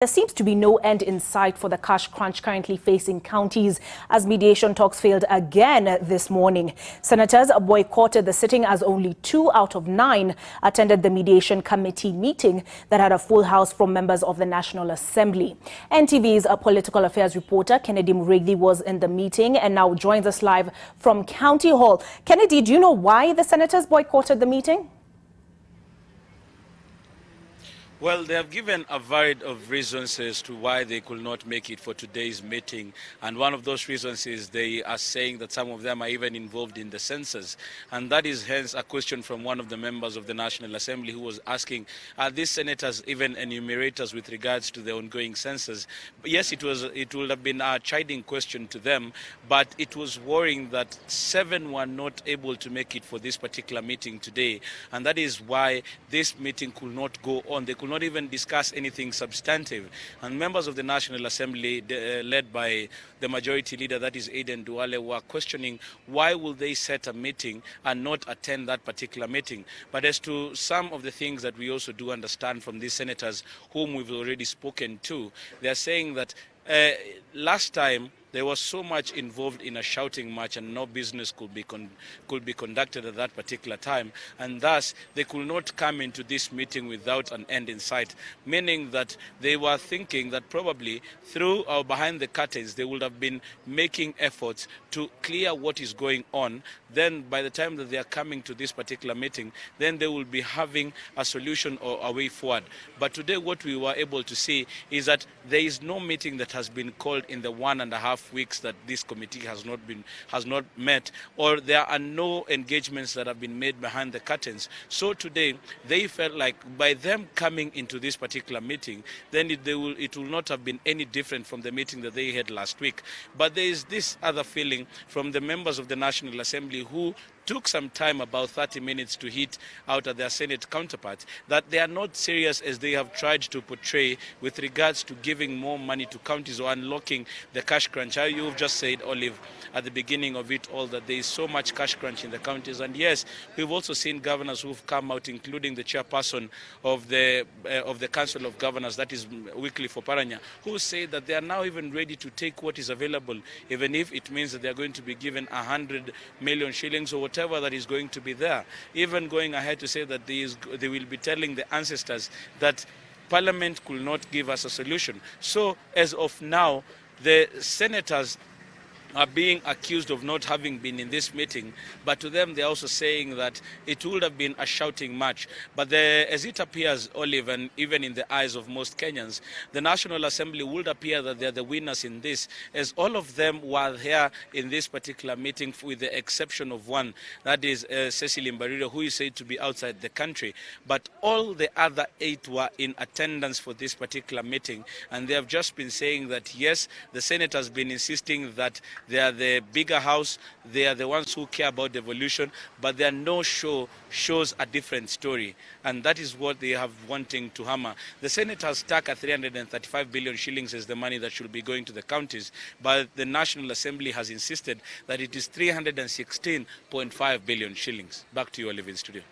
There seems to be no end in sight for the cash crunch currently facing counties as mediation talks failed again this morning. Senators boycotted the sitting as only 2 out of 9 attended the mediation committee meeting that had a full house from members of the National Assembly. NTV's political affairs reporter Kennedy Murigli was in the meeting and now joins us live from County Hall. Kennedy, do you know why the senators boycotted the meeting? Well, they have given a variety of reasons as to why they could not make it for today's meeting. And one of those reasons is they are saying that some of them are even involved in the census. And that is hence a question from one of the members of the National Assembly who was asking, are these senators even enumerators with regards to the ongoing census? Yes, it would have been a chiding question to them, but it was worrying that 7 were not able to make it for this particular meeting today. And that is why this meeting could not go on. They could not even discuss anything substantive. And members of the National Assembly, led by the majority leader, that is Aden Duale, were questioning why will they set a meeting and not attend that particular meeting. But as to some of the things that we also do understand from these senators whom we've already spoken to, they are saying that last time there was so much involved in a shouting match and no business could be conducted at that particular time, and thus they could not come into this meeting without an end in sight, meaning that they were thinking that probably through or behind the curtains they would have been making efforts to clear what is going on. Then by the time that they are coming to this particular meeting, then they will be having a solution or a way forward. But today what we were able to see is that there is no meeting that has been called in the 1.5 weeks that this committee has not met, or there are no engagements that have been made behind the curtains. So today they felt like by them coming into this particular meeting, then it will not have been any different from the meeting that they had last week. But there is this other feeling from the members of the National Assembly who took some time, about 30 minutes, to hit out at their Senate counterparts, that they are not serious as they have tried to portray with regards to giving more money to counties or unlocking the cash crunch. You've just said, Olive, at the beginning of it all, that there is so much cash crunch in the counties. And yes, we've also seen governors who've come out, including the chairperson of the Council of Governors, that is Weekly for Paranya, who say that they are now even ready to take what is available, even if it means that they are going to be given 100 million shillings or whatever that is going to be there. Even going ahead to say that they will be telling the ancestors that Parliament could not give us a solution. So as of now, the senators are being accused of not having been in this meeting, but to them they're also saying that it would have been a shouting match. But as it appears, Olive, and even in the eyes of most Kenyans, the National Assembly would appear that they're the winners in this, as all of them were here in this particular meeting, with the exception of one, that is Cecily Mbarire, who is said to be outside the country. But all the other 8 were in attendance for this particular meeting, and they have just been saying that yes, the Senate has been insisting that they are the bigger house, they are the ones who care about devolution, but there are no shows a different story. And that is what they have wanting to hammer. The Senate has stuck at 335 billion shillings as the money that should be going to the counties, but the National Assembly has insisted that it is 316.5 billion shillings. Back to you, Olive, in studio.